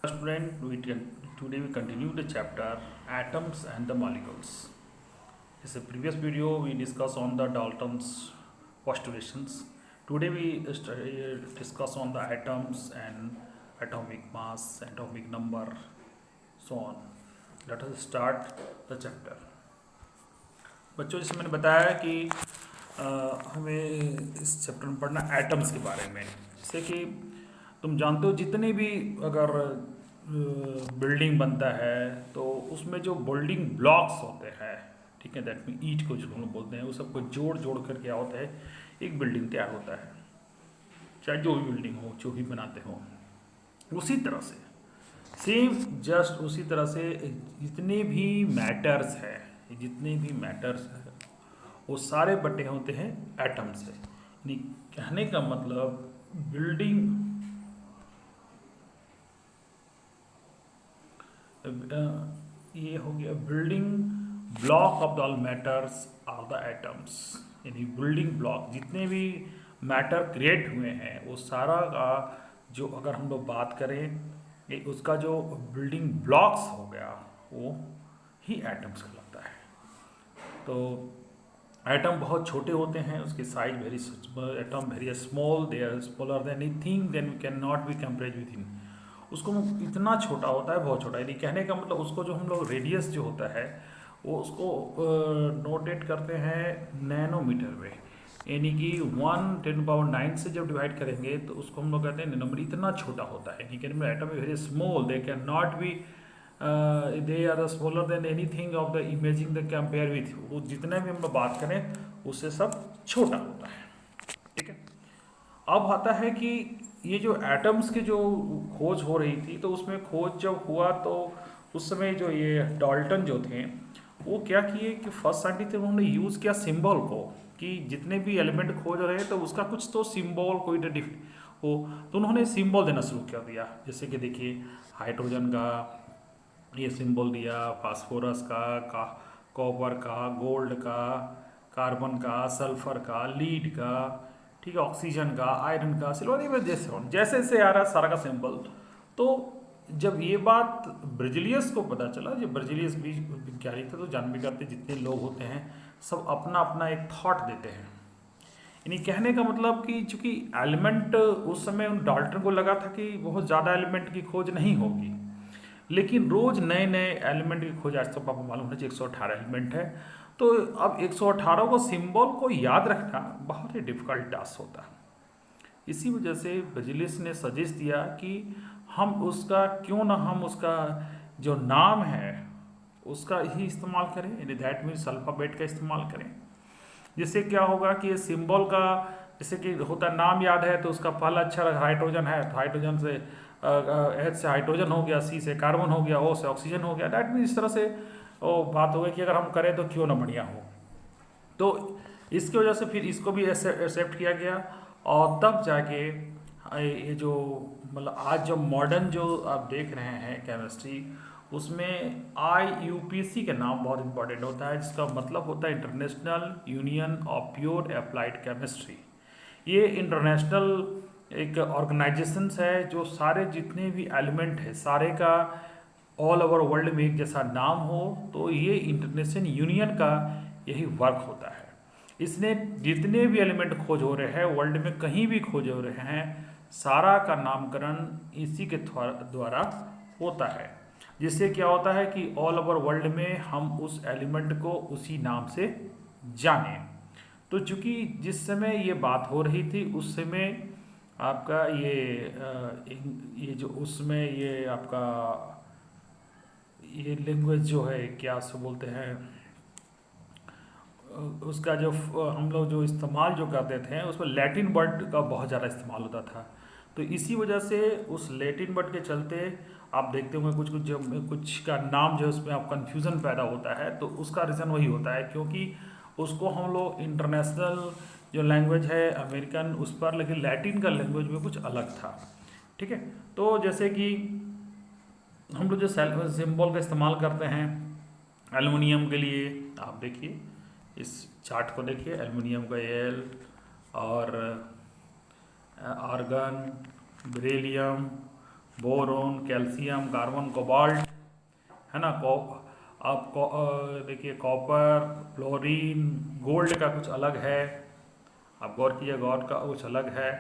Student, today we continue the chapter atoms and the molecules. In the previous video, we discussed on the Dalton's postulations. Today we discuss on the atoms and atomic mass, atomic number, so on. Let us start the chapter. बच्चों, जैसे मैंने बताया कि हमें इस chapter में पढ़ना atoms के बारे में, जैसे कि तुम जानते हो जितने भी अगर बिल्डिंग बनता है तो उसमें जो बिल्डिंग ब्लॉक्स होते हैं, ठीक है, दैट मीन ईट को जो हम लोग बोलते हैं, वो सबको जोड़ जोड़ कर क्या होता है, एक बिल्डिंग तैयार होता है। चाहे जो भी बिल्डिंग हो, जो भी बनाते हो, उसी तरह से सेम जस्ट उसी तरह से जितने भी मैटर्स है, जितने भी मैटर्स है वो सारे बटे होते हैं एटम से। यानी कहने का मतलब बिल्डिंग ये हो गया, building block of the all matters are the atoms. यानी बिल्डिंग ब्लॉक जितने भी मैटर क्रिएट हुए हैं वो सारा का जो अगर हम लोग बात करें उसका जो बिल्डिंग ब्लॉक्स हो गया वो ही एटम्स कहलाता है। तो एटम बहुत छोटे होते हैं, उसके size very atom very small, they are smaller than anything than we can not be compare with in. उसको इतना छोटा होता है, बहुत छोटा। यानी कहने का मतलब उसको जो हम लोग रेडियस जो होता है वो उसको नोटेट करते हैं नैनोमीटर में। यानी कि 1 × 10⁹ से जब डिवाइड करेंगे तो उसको हम लोग कहते हैं नैनोमीटर। इतना छोटा होता है। यानी कि atom is very small, they can not be they are smaller than anything of the imaging the compare with. वो जितने भी हम लोग बात करें उससे सब छोटा होता है, ठीक है। अब आता है कि ये जो एटम्स की जो खोज हो रही थी, तो उसमें खोज जब हुआ तो उस समय जो ये डाल्टन जो थे वो क्या किए कि फर्स्ट साइंटिस्ट उन्होंने यूज़ किया सिंबल को, कि जितने भी एलिमेंट खोज रहे हैं तो उसका कुछ तो सिंबल कोई हो, तो उन्होंने सिंबल देना शुरू कर दिया। जैसे कि देखिए, हाइड्रोजन का ये सिंबल दिया, फास्फोरस का कॉपर का, गोल्ड का, कार्बन का, सल्फर का, लीड का, ठीक है, ऑक्सीजन का, आयरन का, सिल्वर, ये जैसे जैसे जैसे आ रहा है सारा का सिंबल। तो जब ये बात ब्रजिलियस को पता चला, जब ब्रजिलियस भी विज्ञानी थे, तो जान भी करते जितने लोग होते हैं सब अपना अपना एक थॉट देते हैं। यानी कहने का मतलब कि चूंकि एलिमेंट उस समय उन डाल्टन को लगा था कि बहुत ज़्यादा एलिमेंट की खोज नहीं होगी, लेकिन रोज नए नए एलिमेंट की खोज, आज तक आपको मालूम होना चाहिए 118 एलिमेंट है। तो अब 118 को सिंबल को याद रखना बहुत ही डिफिकल्ट टास्क होता है। इसी वजह से बर्जिलियस ने सजेस्ट दिया कि हम उसका क्यों ना हम उसका जो नाम है उसका ही इस्तेमाल करें, यानी दैट मीन्स अल्फ़ाबेट का इस्तेमाल करें। जिससे क्या होगा कि ये सिंबल का, जैसे कि होता है नाम याद है तो उसका पहला अक्षर हाइड्रोजन है तो हाइड्रोजन से एच से हाइड्रोजन हो गया, सी से कार्बन हो गया, ओ से ऑक्सीजन हो गया। दैट मीन इस तरह से वो बात हो गई कि अगर हम करें तो क्यों ना बढ़िया हो। तो इसकी वजह से फिर इसको भी एक्सेप्ट किया गया, और तब जाके ये जो मतलब आज जो मॉडर्न जो आप देख रहे हैं केमिस्ट्री, उसमें IUPAC का नाम बहुत इंपॉर्टेंट होता है, जिसका मतलब होता है international union of pure applied chemistry. ये इंटरनेशनल एक ऑर्गेनाइजेशंस है जो सारे जितने भी एलिमेंट है सारे का ऑल ओवर वर्ल्ड में एक जैसा नाम हो, तो ये इंटरनेशनल यूनियन का यही वर्क होता है। इसने जितने भी एलिमेंट खोज हो रहे हैं वर्ल्ड में, कहीं भी खोज हो रहे हैं, सारा का नामकरण इसी के द्वारा होता है। जिससे क्या होता है कि ऑल ओवर वर्ल्ड में हम उस एलिमेंट को उसी नाम से जानें। तो चूंकि जिस समय ये बात हो रही थी उस समय आपका ये जो उसमें ये आपका ये लैंग्वेज जो है क्या से बोलते हैं, उसका जो हम लोग जो इस्तेमाल जो करते थे उसमें लैटिन वर्ड का बहुत ज़्यादा इस्तेमाल होता था। तो इसी वजह से उस लैटिन वर्ड के चलते आप देखते होंगे कुछ कुछ जो कुछ का नाम जो है उसमें आप कन्फ्यूज़न पैदा होता है। तो उसका रीज़न वही होता है क्योंकि उसको हम लोग इंटरनेशनल जो लैंग्वेज है अमेरिकन उस पर, लेकिन लैटिन का लैंग्वेज में कुछ अलग था, ठीक है। तो जैसे कि हम लोग जो सिंबल का इस्तेमाल करते हैं एल्युमिनियम के लिए, आप देखिए इस चार्ट को देखिए, एल्युमिनियम का एल, और argon, beryllium, boron, calcium, carbon, cobalt, है ना। अब देखिए कॉपर, फ्लोरीन, गोल्ड का कुछ अलग है, आप गौर कीजिए, गोल्ड का कुछ अलग है,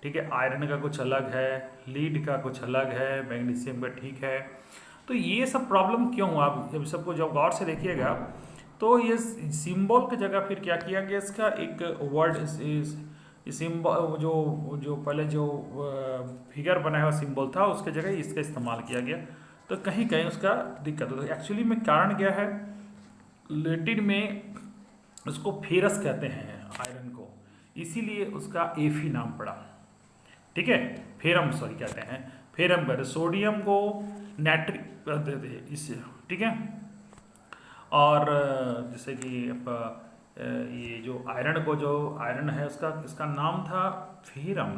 ठीक है। आयरन का कुछ अलग है, लीड का कुछ अलग है, मैग्नीशियम का, ठीक है। तो ये सब प्रॉब्लम क्यों हुआ, आप जब सबको जब गौर से देखिएगा तो ये सिंबल की जगह फिर क्या किया गया, इसका एक वर्ड सिंबल जो जो पहले जो फिगर बनाया हुआ सिंबल था उसके जगह इसका इस्तेमाल किया गया, तो कहीं कहीं उसका दिक्कत होता है। एक्चुअली में कारण क्या है, लेटिन में उसको फेरस कहते हैं आयरन को, इसीलिए उसका एफी नाम पड़ा, ठीक है। फेरम सॉरी कहते हैं, फेरम कहते हैं। सोडियम को नाइट्रिक कहते थे इससे, ठीक है। और जैसे कि ये जो आयरन को, जो आयरन है उसका इसका नाम था फेरम,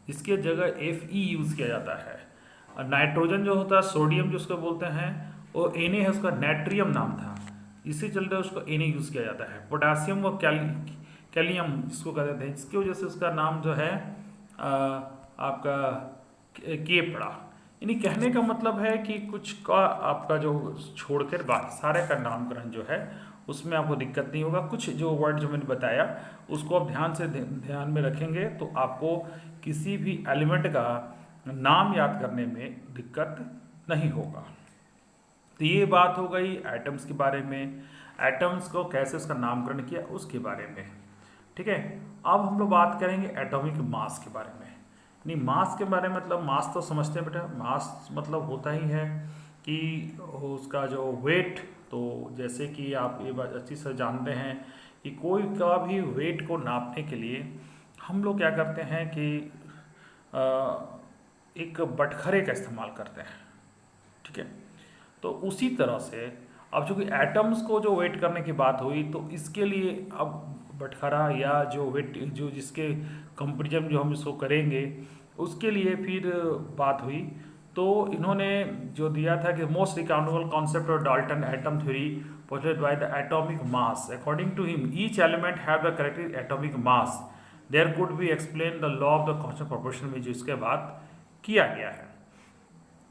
इसके जगह Fe यूज़ किया जाता है। और नाइट्रोजन जो होता है, सोडियम जिसको बोलते हैं, वो Na है, उसका नाइट्रियम नाम था, इसी चलते उसको Na यूज़ किया जाता है। पोटासियम व कैलियम जिसको कहते हैं, इसकी वजह से उसका नाम जो है आपका के पड़ा। यानी कहने का मतलब है कि कुछ का आपका जो छोड़कर बाकी सारे का नामकरण जो है उसमें आपको दिक्कत नहीं होगा। कुछ जो वर्ड जो मैंने बताया उसको आप ध्यान में रखेंगे तो आपको किसी भी एलिमेंट का नाम याद करने में दिक्कत नहीं होगा। तो ये बात हो गई एटम्स के बारे में, एटम्स को कैसे उसका नामकरण किया उसके बारे में, ठीक है। अब हम लोग बात करेंगे एटॉमिक मास के बारे में। नहीं, मास के बारे में मतलब मास तो समझते हैं बेटा, मास मतलब होता ही है कि उसका जो वेट, तो जैसे कि आप ये बात अच्छी से जानते हैं कि कोई का भी वेट को नापने के लिए हम लोग क्या करते हैं कि एक बटखरे का इस्तेमाल करते हैं, ठीक है। तो उसी तरह से अब चूँकि एटम्स को जो वेट करने की बात हुई तो इसके लिए अब बटखरा या जो वेट जो जिसके कंपेरिजन जो हम इसको करेंगे उसके लिए फिर बात हुई, तो इन्होंने जो दिया था कि most recountable concept of Dalton atom theory posted by the atomic mass, according to him each element have the correct atomic mass, there could be explain the law of the constant proportion में जो इसके बाद किया गया है।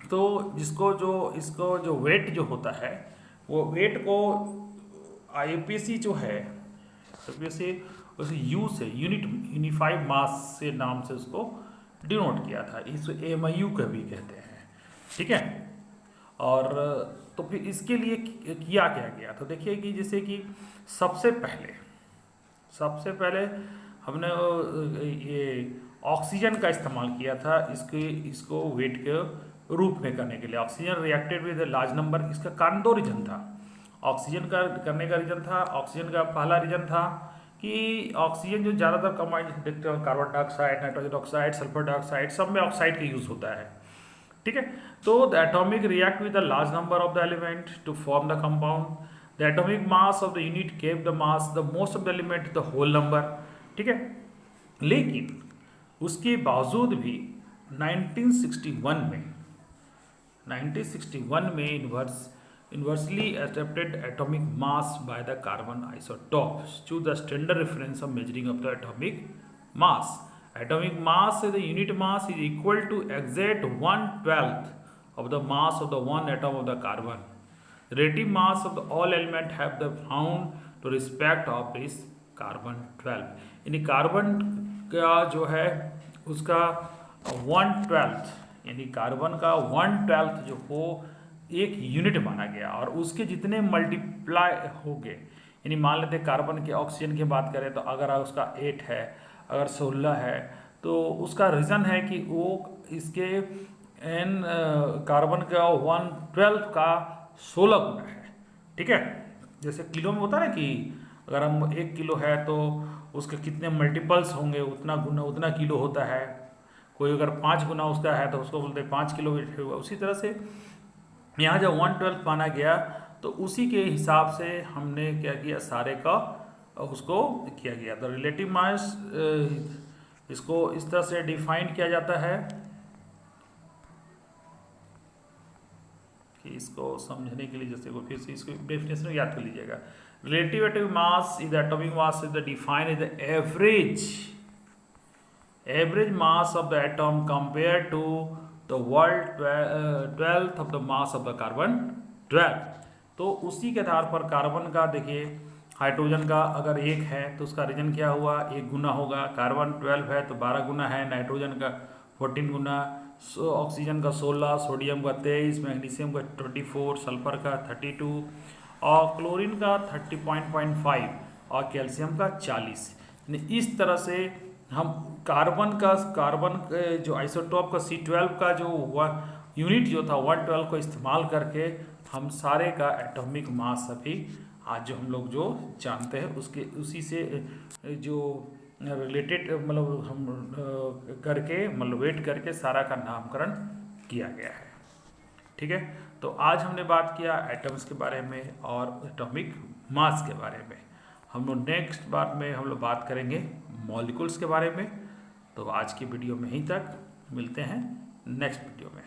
तो इसको जो वेट जो होता है वो वेट को आईपीसी जो है आईपीसी उसे यू से यूनिट यूनिफाइड मास से नाम से उसको डिनोट किया था, इसको एमआईयू का भी कहते हैं, ठीक है। और तो फिर इसके लिए किया क्या गया, तो देखिए कि जैसे कि सबसे पहले हमने ये ऑक्सीजन का इस्तेमाल किया था इसको वेट के रूप में करने के लिए। Oxygen reacted with large number, इसका कारण दो रीजन था। ऑक्सीजन का करने का रीजन था, ऑक्सीजन का पहला रीजन था कि ऑक्सीजन जो ज़्यादातर कंबाइंड देखते हो, carbon dioxide, nitrogen oxide, sulphur dioxide, सब में ऑक्साइड का यूज़ होता है, ठीक है। तो the atomic react with the large number of the element to form the compound, the atomic mass of the unit keep the mass the most of the element the whole number, ठीक है। लेकिन उसके बावजूद भी 1961 में inversely adapted atomic mass by the carbon isotopes to the standard reference of measuring of the atomic mass. Atomic mass is the unit mass is equal to exact 1/12 of the mass of the one atom of the carbon. Relative mass of the all element have the found to respect of this carbon 12, यानी carbon का जो है उसका 1/12 यानी carbon का 1/12 जो हो एक यूनिट माना गया, और उसके जितने मल्टीप्लाई हो गए, यानी मान लेते कार्बन के ऑक्सीजन की बात करें तो अगर उसका 8 है, अगर 16 है, तो उसका रीज़न है कि वो इसके एन कार्बन का 1/12 का 16 गुना है, ठीक है। जैसे किलो में होता है ना कि अगर हम 1 किलो है तो उसके कितने मल्टीपल्स होंगे, उतना गुना उतना किलो होता है। कोई अगर 5 गुना उसका है तो उसको बोलते हैं 5 किलो वेट हुआ। उसी तरह से यहाँ जब 1/12 माना गया तो उसी के हिसाब से हमने क्या किया, सारे का उसको किया गया। द रिलेटिव मास इसको इस तरह से डिफाइन किया जाता है कि इसको समझने के लिए जैसे वो फिर से इसको डेफिनेशन याद कर लीजिएगा। Relative atomic mass is atomic mass is the define is the average mass of the atom compare to the world 12th of the mass of the carbon 12। तो उसी के आधार पर कार्बन का देखिए, हाइड्रोजन का अगर 1 है तो उसका रीजन क्या हुआ, 1 गुना होगा। कार्बन 12 है तो 12 गुना है, नाइट्रोजन का 14 गुना, ऑक्सीजन का 16, सोडियम का 23, मैग्नीशियम का 24, सल्फर का 32 और क्लोरीन का 30.5 और कैल्शियम का 40। इस तरह से हम कार्बन के जो आइसोटोप का C12 का जो यूनिट जो था 112 को इस्तेमाल करके हम सारे का एटॉमिक मास अभी आज जो हम लोग जो जानते हैं उसके उसी से जो रिलेटेड मतलब हम करके मतलब वेट करके सारा का नामकरण किया गया है। ठीक है, तो आज हमने बात किया एटम्स के बारे में और एटॉमिक मास के बारे में। हम लोग नेक्स्ट बार में हम लोग बात करेंगे मॉलिक्यूल्स के बारे में। तो आज की वीडियो में यहीं तक, मिलते हैं नेक्स्ट वीडियो में।